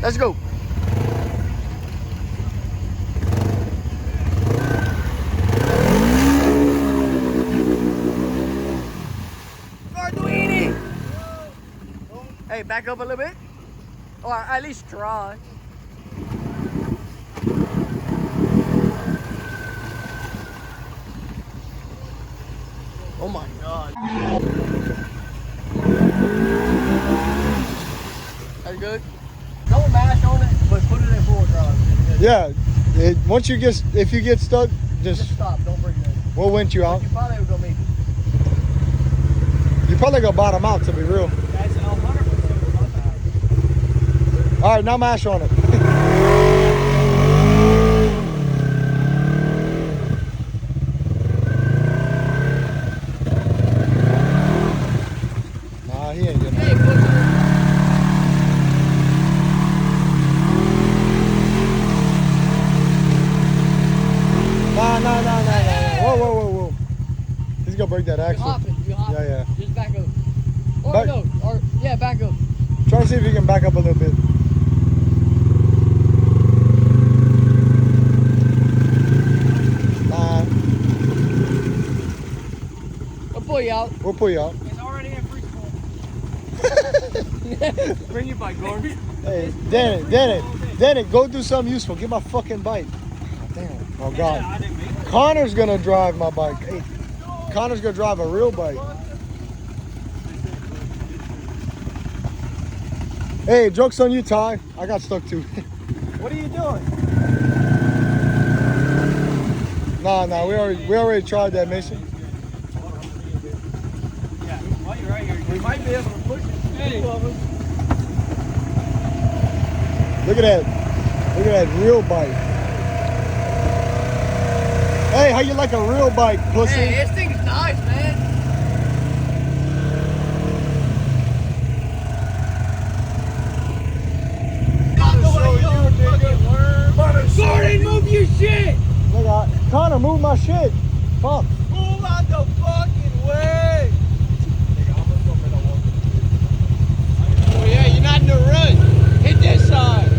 Let's go. Hey, back up a little bit. Or at least try. Oh my God. That's good. Don't mash on it, but put it in full drive. Yeah. Once you get, if you get stuck, just stop. Don't bring it in. We'll winch you out. You probably gonna make it. You probably gonna bottom out, to be real. That's 100%. All right, now mash on it. Nah, he ain't getting it. Nah. Whoa. He's gonna break that axle. You hop it. Yeah. Just back up. Or no, yeah, back up. Try to see if you can back up a little bit. Nah. I'll pull you out. We'll pull you out. It's already in free fall. Bring your bike, Gordon. Hey, Danny, go do something useful. Get my fucking bike. Oh, damn. Oh, God. Connor's gonna drive my bike. Hey, Connor's gonna drive a real bike. Hey, joke's on you, Ty. I got stuck too. What are you doing? Nah, we already tried that mission. Yeah, while you're right here, we might be able to push it. Hey. Look at that real bike. Hey, how you like a real bike, pussy? Hey, this thing's nice, man. Gordon, move your shit! Look out. Connor, move my shit. Fuck. Move out the fucking way! Oh yeah, you're not in the run. Hit this side.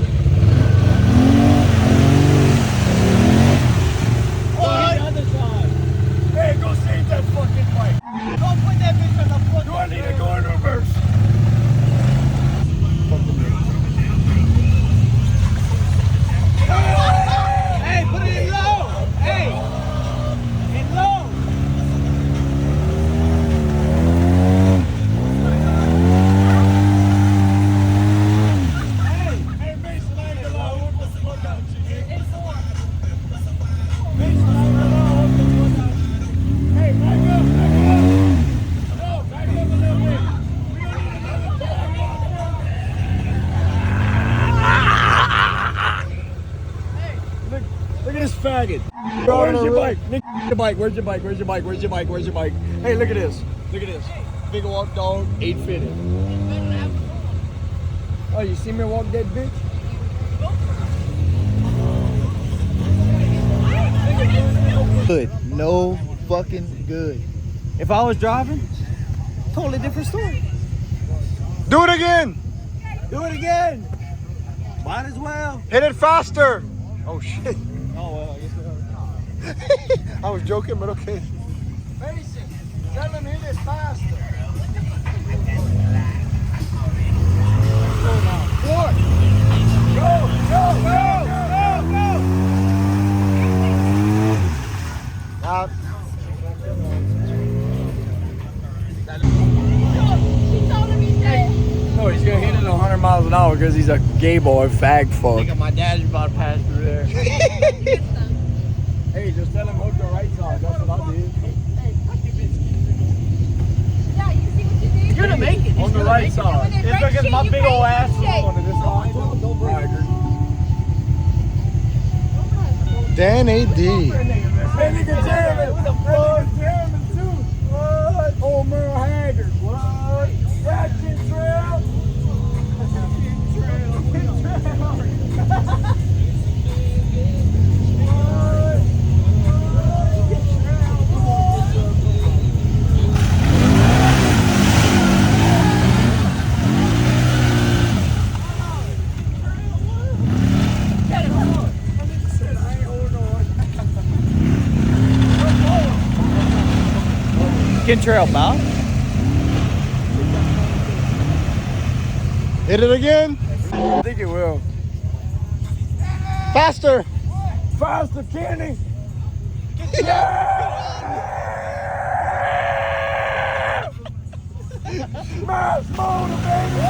What? Hit the other side. Hey, go save that fucking bike. Don't put that bitch on the fucking. Do I need to go in reverse? Hey, put it in low. Hey, in low. Hey, Mason, I ain't gonna lie. What the fuck out you? Mason, I ain't gonna lie. Hey, back up. No, back up a little bit. We don't need another back. Look at this faggot. Where's your bike? Nick, your bike. Where's your bike? Where's your bike? Where's your bike? Where's your bike? Hey, look at this. Look at this. Big walk dog, 850. Oh, you see me walk that bitch? Good. No fucking good. If I was driving, totally different story. Do it again. Do it again. Might as well. Hit it faster. Oh, shit. Oh, well, I guess we I was joking, but okay. Mason, tell him hit it faster. One. Go. No, he's gonna hit it 100 miles an hour because he's a gay boy, fag fuck. My dad's about to pass through there. Hey, just tell him hook the right side. That's what I did. Yeah, you see what you did? You're gonna make it. On the right side. It's because my big old ass is on to this side. Don't break it. Danny D. That nigga jamming. What the fuck? Jamming too. What? Oh, Merle Haggard. What? Ratchet Trail. Chicken trail bound? Hit it again. I think it will. Faster. Faster, Kenny. Mass motor, baby.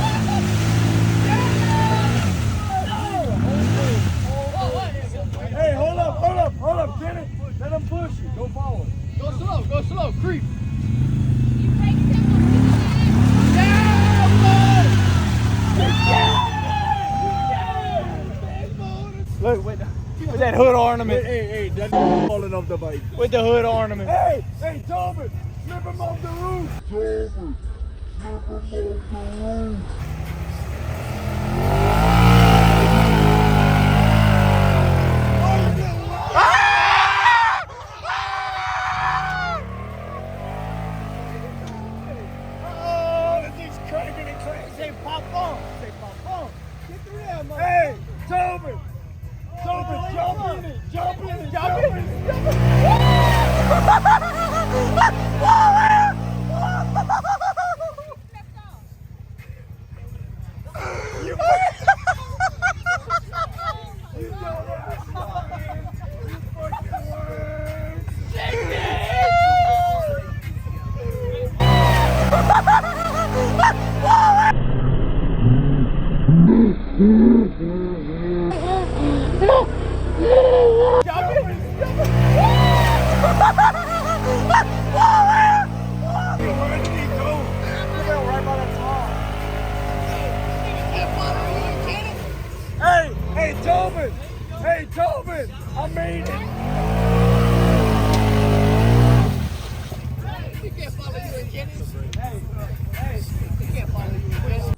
Hey, hold up, Kenny. Let him push you. Go forward. Go slow, creep. You break them. Look, with that hood ornament. Hey, that's falling off the bike. With the hood ornament. Hey, Tobin, flip him off the roof. Oh, this thing's cranking and cranking. Say pop on. Get the rear, mother. Hey, Tobin, jump in it. Hey, Tobin, I made it. You can't follow you in Kenny. Hey, you can't follow you in Kenny.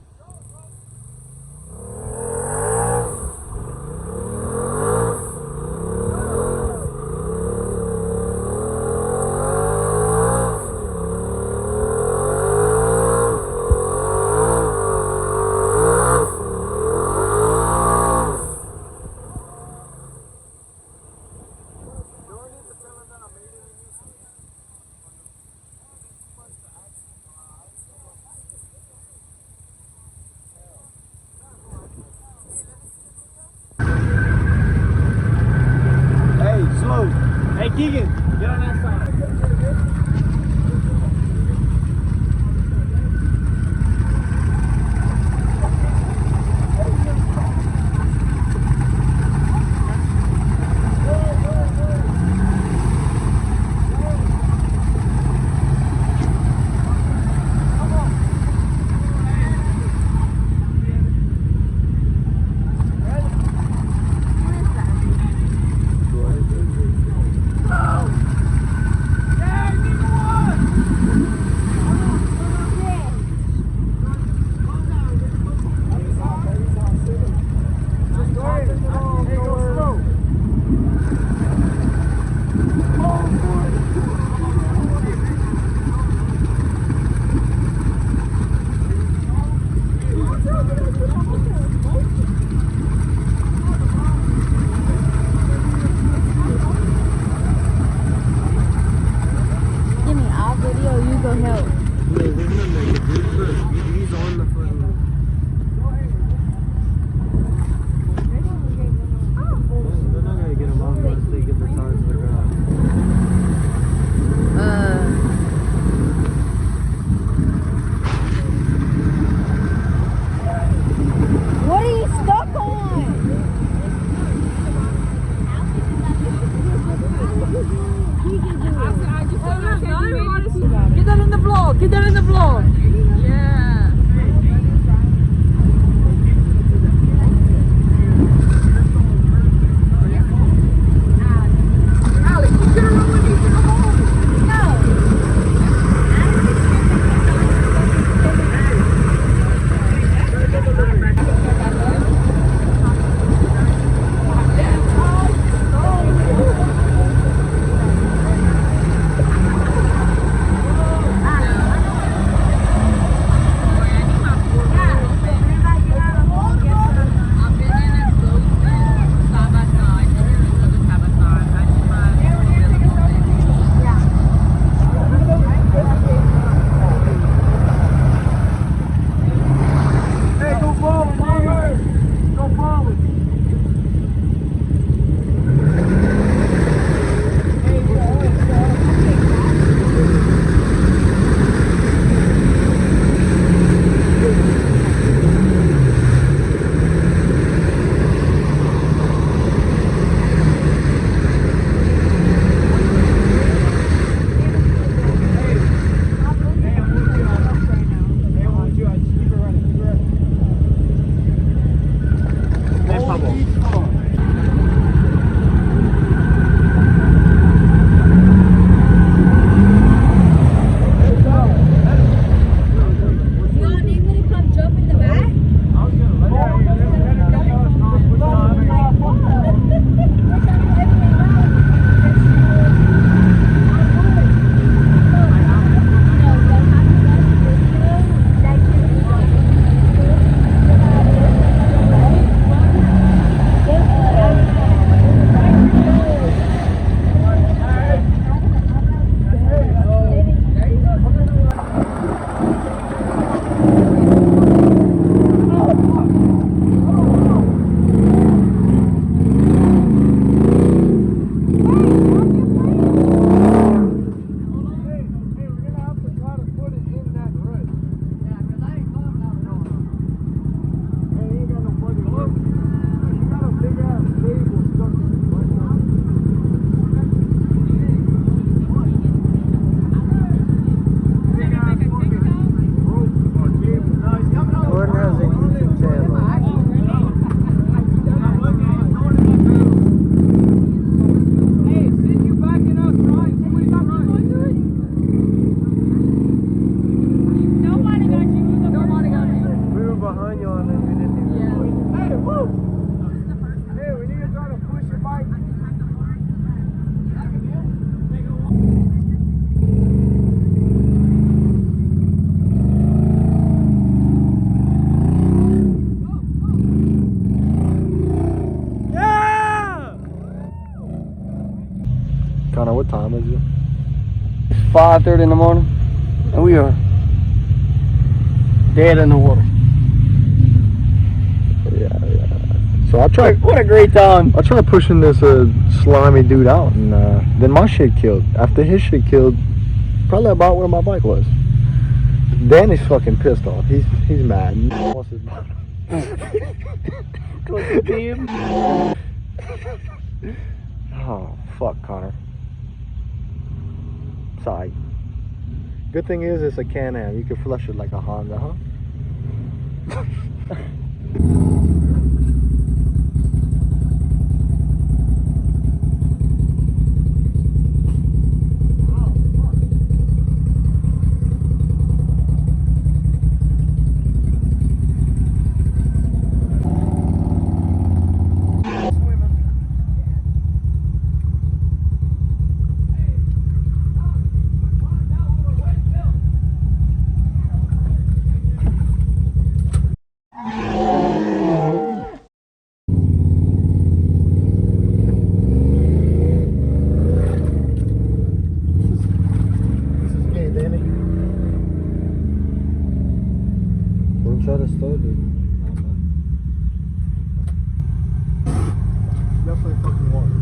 Hey, Keegan, get on that side. Connor, what time is it? It's 5:30 in the morning, and we are dead in the water. Yeah. So I tried. What a great time. I tried pushing this slimy dude out, and then my shit killed. After his shit killed, probably about where my bike was. Danny's fucking pissed off. He's mad. He wants his bike. Oh fuck, Connor. Sorry. Good thing is it's a Can-Am. You can flush it like a Honda, huh? Try to start it. Definitely fucking water.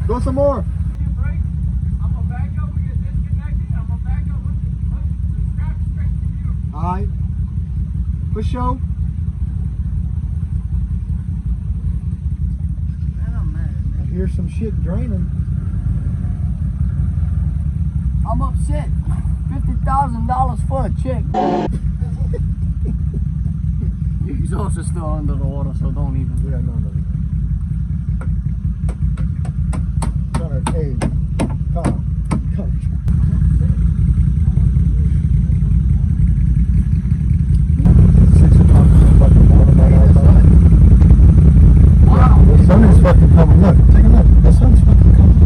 Go some more. I'm gonna back up, we get disconnected. I'm gonna back up, look, strap straight to you. Alright. For show. I hear some shit draining. I'm upset. $50,000 for a check. Your exhaust is still under the water, so don't even. Yeah, no. Connor, hey. Connor. 6 o'clock is fucking morning outside. Wow. The sun is fucking coming. Look, take a look. The sun's fucking coming.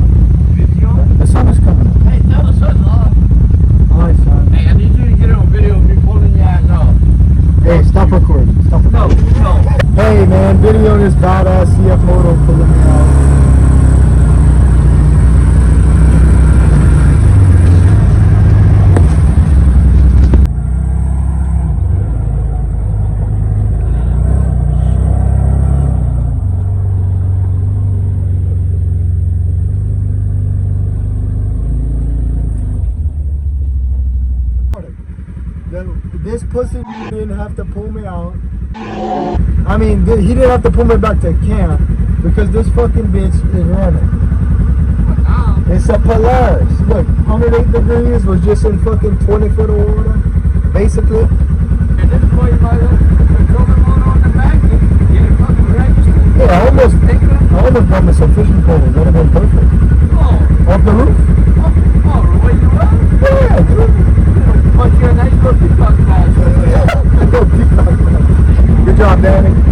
The sun is coming. Hey, tell the sun off. Alright, son. Hey, I need you to get on video of me pulling your ass off. Hey, stop recording. Stop recording. No. Hey, man, video this badass CF moto pulling me out. This pussy didn't have to pull me out. I mean, he didn't have to pull me back to camp because this fucking bitch is running. It's a Polaris. Look, 108 degrees was just in fucking 20 foot of water, basically. At this point, you might as well throw them on the back and get it fucking registered. Yeah, I almost got me some fishing poles. That would have been perfect. Oh, Off the roof? the way you run? Yeah, dude. But you're a nice little peacock ball. Good job, Danny.